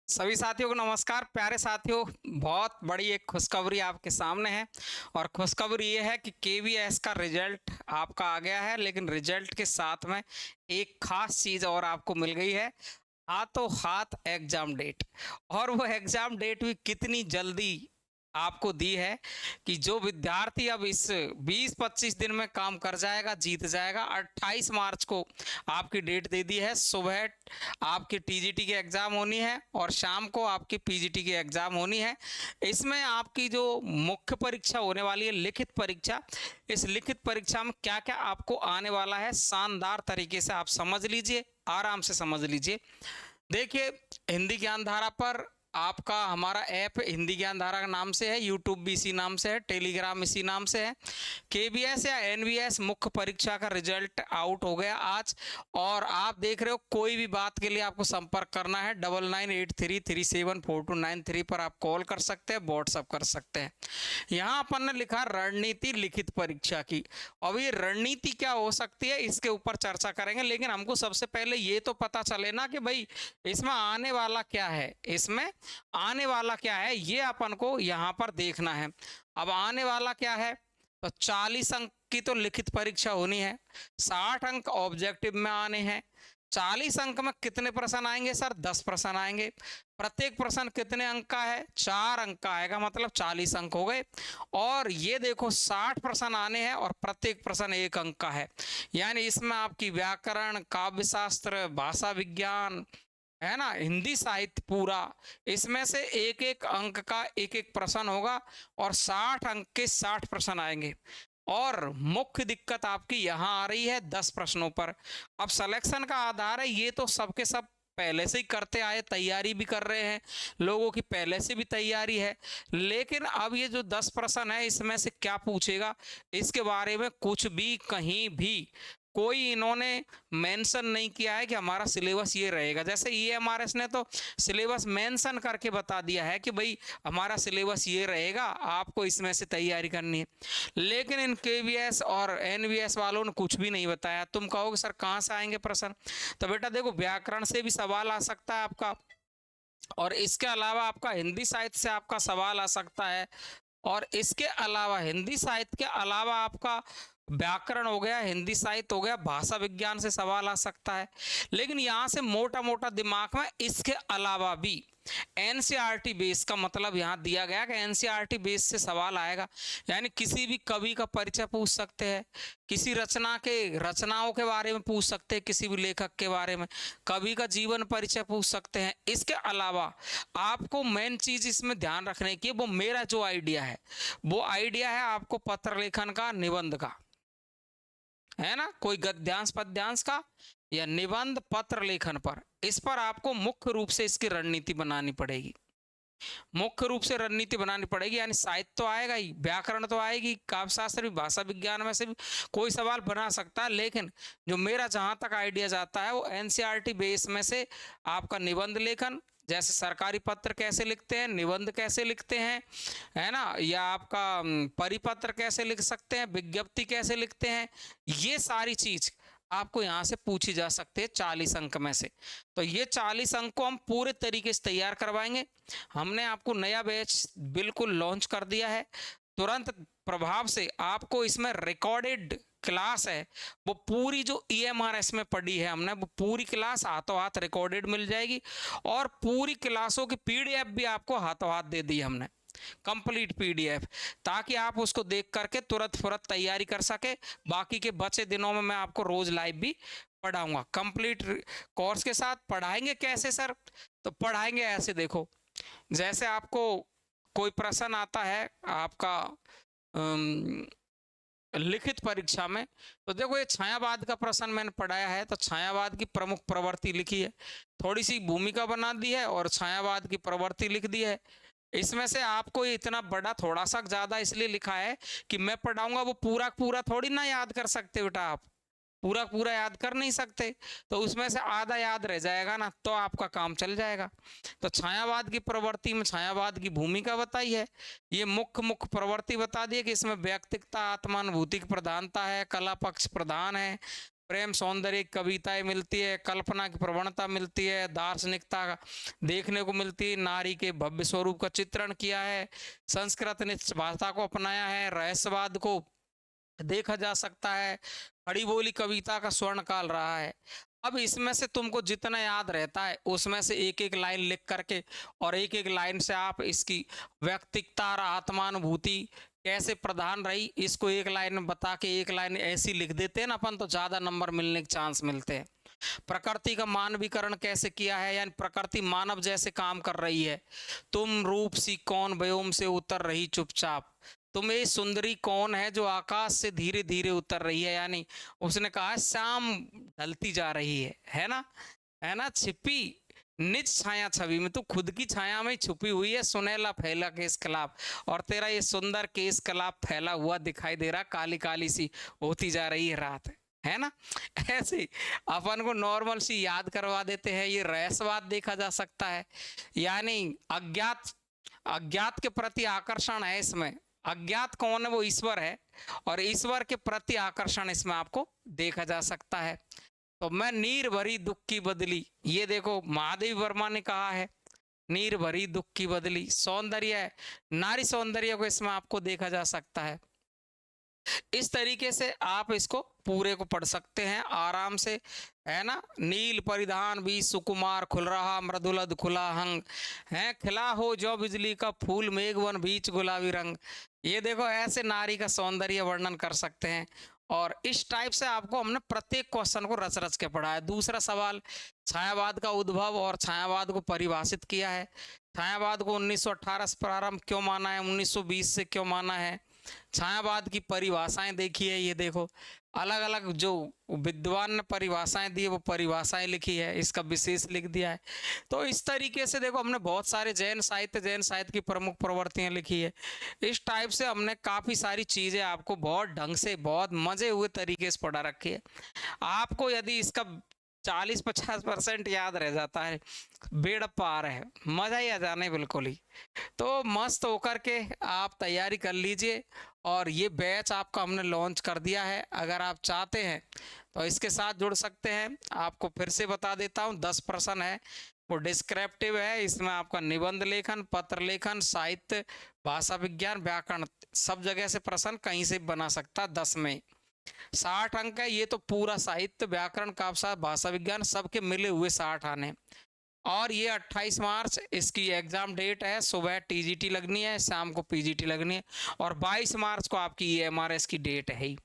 सभी साथियों को नमस्कार। प्यारे साथियों, बहुत बड़ी एक खुशखबरी आपके सामने है। और खुशखबरी ये है कि केवीएस का रिजल्ट आपका आ गया है, लेकिन रिजल्ट के साथ में एक खास चीज़ और आपको मिल गई है, हाथों हाथ एग्जाम डेट। और वो एग्जाम डेट भी कितनी जल्दी आपको दी है कि जो विद्यार्थी अब इस 20-25 दिन में काम कर जाएगा जीत जाएगा। 28 मार्च को आपकी डेट दे दी है। सुबह आपकी टीजीटी की एग्ज़ाम होनी है और शाम को आपकी पीजीटी की एग्ज़ाम होनी है। इसमें आपकी जो मुख्य परीक्षा होने वाली है, लिखित परीक्षा, इस लिखित परीक्षा में क्या क्या आपको आने वाला है शानदार तरीके से आप समझ लीजिए, आराम से समझ लीजिए। देखिए, हिंदी ज्ञान धारा पर आपका हमारा ऐप हिंदी ज्ञान धारा के नाम से है, यूट्यूब भी इसी नाम से है, टेलीग्राम इसी नाम से है। केबीएस या एनवीएस मुख्य परीक्षा का रिजल्ट आउट हो गया आज। और आप देख रहे हो, कोई भी बात के लिए आपको संपर्क करना है 9983374293 पर आप कॉल कर सकते हैं, व्हाट्सअप कर सकते हैं। यहाँ अपन ने लिखा रणनीति लिखित परीक्षा की। अब ये रणनीति क्या हो सकती है, इसके ऊपर चर्चा करेंगे, लेकिन हमको सबसे पहले ये तो पता चले ना कि भाई इसमें आने वाला क्या है। इसमें आने वाला क्या है ये अपन को यहाँ पर देखना है। अब आने वाला क्या है, तो 40 अंक की तो लिखित परीक्षा होनी है, 60 अंक ऑब्जेक्टिव में आने हैं। 40 अंक में कितने प्रश्न आएंगे सर? 10 प्रश्न आएंगे। प्रत्येक प्रश्न कितने अंक का है? 4 अंक का आएगा, मतलब 40 अंक हो गए। और ये देखो 60 प्रश्न आने हैं और प्रत्येक प्रश्न 1 अंक का है। यानी इसमें आपकी व्याकरण, काव्य शास्त्र, भाषा विज्ञान, है ना, हिंदी साहित्य पूरा, इसमें से एक एक अंक का एक एक प्रश्न होगा और 60 अंक के 60 प्रश्न आएंगे। और मुख्य दिक्कत आपकी यहाँ आ रही है 10 प्रश्नों पर। अब सिलेक्शन का आधार है, ये तो सबके सब पहले से ही करते आए, तैयारी भी कर रहे हैं, लोगों की पहले से भी तैयारी है। लेकिन अब ये जो 10 प्रश्न है, इसमें से क्या पूछेगा, इसके बारे में कुछ भी कहीं भी कोई इन्होंने मेंशन नहीं किया है कि हमारा सिलेबस ये रहेगा। जैसे ईएमआरएस ने तो सिलेबस मेंशन करके बता दिया है कि भाई हमारा सिलेबस ये रहेगा, आपको इसमें से तैयारी करनी है। लेकिन इन केवीएस और एनवीएस वालों ने कुछ भी नहीं बताया। तुम कहोगे सर कहाँ से आएंगे प्रश्न? तो बेटा देखो, व्याकरण से भी सवाल आ सकता है आपका, और इसके अलावा आपका हिंदी साहित्य से आपका सवाल आ सकता है। और इसके अलावा हिंदी साहित्य के अलावा आपका व्याकरण हो गया, हिंदी साहित्य हो गया, भाषा विज्ञान से सवाल आ सकता है। लेकिन यहाँ से मोटा मोटा दिमाग में इसके अलावा भी एनसीईआरटी बेस का मतलब यहाँ दिया गया कि एनसीईआरटी बेस से सवाल आएगा। यानी किसी भी कवि का परिचय पूछ सकते हैं, किसी रचनाओं के बारे में पूछ सकते हैं, किसी भी लेखक के बारे में, कवि का जीवन परिचय पूछ सकते हैं। इसके अलावा आपको मेन चीज इसमें ध्यान रखने की, वो मेरा जो आइडिया है, वो आइडिया है आपको पत्र लेखन का, निबंध का, है ना, कोई गद्यांश पद्यांश का या निबंध पत्र लेखन पर। इस पर आपको मुख्य रूप से इसकी रणनीति बनानी पड़ेगी, मुख्य रूप से रणनीति बनानी पड़ेगी। यानी साहित्य तो आएगा ही, व्याकरण तो आएगी, काव्य शास्त्र भी, भाषा विज्ञान में से भी कोई सवाल बना सकता है। लेकिन जो मेरा जहां तक आइडिया जाता है, वो एनसीईआरटी बेस में से आपका निबंध लेखन, जैसे सरकारी पत्र कैसे लिखते हैं, निबंध कैसे लिखते हैं, है ना, या आपका परिपत्र कैसे लिख सकते हैं, विज्ञप्ति कैसे लिखते हैं, ये सारी चीज आपको यहाँ से पूछी जा सकती है 40 अंक में से। तो ये 40 अंक को हम पूरे तरीके से तैयार करवाएंगे। हमने आपको नया बैच बिल्कुल लॉन्च कर दिया है, तुरंत प्रभाव से आपको इसमें रिकॉर्डेड क्लास है, वो पूरी जो ईएमआरएस में पढ़ी है हमने, वो पूरी क्लास हाथों हाथ रिकॉर्डेड मिल जाएगी। और पूरी क्लासों की पीडीएफ भी आपको हाथों हाथ दे दी हमने, कंप्लीट पीडीएफ, ताकि आप उसको देख करके तुरंत फुरत तैयारी कर सके। बाकी के बचे दिनों में मैं आपको रोज लाइव भी पढ़ाऊंगा, कंप्लीट कोर्स के साथ। पढ़ाएंगे कैसे सर? तो पढ़ाएंगे ऐसे, देखो, जैसे आपको कोई प्रश्न आता है आपका लिखित परीक्षा में, तो देखो ये छायावाद का प्रश्न मैंने पढ़ाया है, तो छायावाद की प्रमुख प्रवृत्ति लिखी है, थोड़ी सी भूमिका बना दी है और छायावाद की प्रवृत्ति लिख दी है। इसमें से आपको ये इतना बड़ा थोड़ा सा ज्यादा इसलिए लिखा है कि मैं पढ़ाऊंगा, वो पूरा पूरा थोड़ी ना याद कर सकते बेटा, आप पूरा पूरा याद कर नहीं सकते, तो उसमें से आधा याद रह जाएगा ना, तो आपका काम चल जाएगा। तो छायावाद की प्रवृत्ति में छायावाद की भूमिका बताई है, ये मुख्य मुख्य प्रवृत्ति बता दी है कि इसमें व्यक्तिकता, आत्मानुभूति की प्रधानता है, कला पक्ष प्रधान है, प्रेम सौंदर्य की कविताएं मिलती है, कल्पना की प्रवणता मिलती है, दार्शनिकता देखने को मिलती है, नारी के भव्य स्वरूप का चित्रण किया है, संस्कृत ने भाषा को अपनाया है, रहस्यवाद को देखा जा सकता है, खड़ी बोली कविता का स्वर्ण काल रहा है। अब इसमें से तुमको जितना याद रहता है उसमें से एक एक लाइन लिख करके और एक एक लाइन से आप इसकी व्यक्तिकता और आत्मानुभूति कैसे प्रधान रही इसको एक लाइन में बता के एक लाइन ऐसी लिख देते हैं ना अपन, तो ज्यादा नंबर मिलने के चांस मिलते हैं। प्रकृति का मानवीकरण कैसे किया है, यानी प्रकृति मानव जैसे काम कर रही है। तुम रूप सी कौन व्योम से उतर रही चुपचाप, तुम ये सुंदरी कौन है जो आकाश से धीरे धीरे उतर रही है, यानी उसने कहा शाम ढलती जा रही है ना, है ना। छिपी निज छाया छवि में, तू खुद की छाया में छुपी हुई है, सुनहला फैला केस कलाप, और तेरा ये सुंदर केस कलाप फैला हुआ दिखाई दे रहा, काली काली सी होती जा रही है रात, है ना। ऐसे अपन को नॉर्मल सी याद करवा देते हैं। ये रहस्यवाद देखा जा सकता है, यानी अज्ञात अज्ञात के प्रति आकर्षण है इसमें। अज्ञात कौन है, वो ईश्वर है, और ईश्वर के प्रति आकर्षण इसमें आपको देखा जा सकता है। तो मैं नीर भरी दुख की बदली, ये देखो महादेव वर्मा ने कहा है, नीर भरी दुख की बदली। सौंदर्य है, नारी सौंदर्य को इसमें आपको देखा जा सकता है। इस तरीके से आप इसको पूरे को पढ़ सकते हैं आराम से, है ना। नील परिधान भी सुकुमार खुल रहा, मृदुलद खुला हंग है, खिला हो जो बिजली का फूल, मेघवन बीच गुलाबी रंग। ये देखो ऐसे नारी का सौंदर्य वर्णन कर सकते हैं। और इस टाइप से आपको हमने प्रत्येक क्वेश्चन को रच रच के पढ़ा है। दूसरा सवाल, छायावाद का उद्भव और छायावाद को परिभाषित किया है। छायावाद को 1918 से प्रारंभ क्यों माना है, 1920 से क्यों माना है। छायावाद की परिभाषाएं देखी है, ये देखो अलग अलग जो विद्वान ने परिभाषाएं दी है वो परिभाषाएं लिखी है, इसका विशेष लिख दिया है। तो इस तरीके से देखो हमने बहुत सारे जैन साहित्य की प्रमुख प्रवृत्तियां लिखी है। इस टाइप से हमने काफ़ी सारी चीज़ें आपको बहुत ढंग से बहुत मज़े हुए तरीके से पढ़ा रखी है। आपको यदि इसका 40-50% याद रह जाता है, बेड़ पार है, मज़ा ही आ जाने बिल्कुल ही। तो मस्त होकर के आप तैयारी कर लीजिए। और ये बैच आपका हमने लॉन्च कर दिया है, अगर आप चाहते हैं तो इसके साथ जुड़ सकते हैं। आपको फिर से बता देता हूँ, 10 प्रश्न है, वो डिस्क्रिप्टिव है। इसमें आपका निबंध लेखन, पत्र लेखन, साहित्य, भाषा विज्ञान, व्याकरण, सब जगह से प्रश्न कहीं से बना सकता 10 में। 60 अंक है, ये तो पूरा साहित्य, व्याकरण, काव्य, भाषा विज्ञान सबके मिले हुए 60 आने। और ये 28 मार्च इसकी एग्जाम डेट है, सुबह टीजीटी लगनी है, शाम को पीजीटी लगनी है, और 22 मार्च को आपकी एमआरएस की डेट है ही।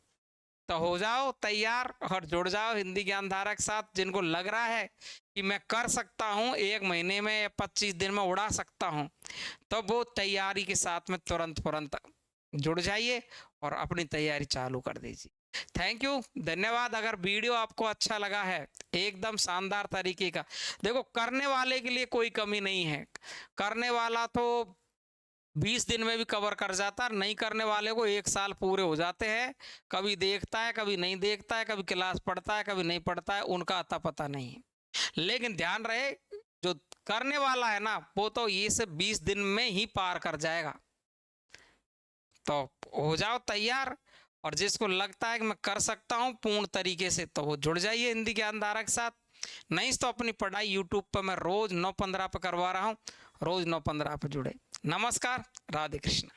तो हो जाओ तैयार और जुड़ जाओ हिंदी ज्ञानधारा के साथ। जिनको लग रहा है कि मैं कर सकता हूँ 1 महीने में या 25 दिन में उड़ा सकता हूँ, तो वो तैयारी के साथ में तुरंत जुड़ जाइए और अपनी तैयारी चालू कर दीजिए। थैंक यू, धन्यवाद। अगर वीडियो आपको अच्छा लगा है, एकदम शानदार तरीके का, देखो करने वाले के लिए कोई कमी नहीं है, करने वाला तो 20 दिन में भी कवर कर जाता है, नहीं करने वाले को 1 साल पूरे हो जाते हैं। कभी देखता है, कभी नहीं देखता है, कभी क्लास पढ़ता है, कभी नहीं पढ़ता है, उनका अता पता नहीं है। लेकिन ध्यान रहे, जो करने वाला है ना, वो तो ये से 20 दिन में ही पार कर जाएगा। तो हो जाओ तैयार। और जिसको लगता है कि मैं कर सकता हूँ पूर्ण तरीके से, तो वो जुड़ जाइए हिंदी ज्ञानधारा के साथ। नहीं तो अपनी पढ़ाई यूट्यूब पर मैं रोज 9:15 पे करवा रहा हूँ, रोज 9:15 पे जुड़े। नमस्कार, राधे कृष्ण।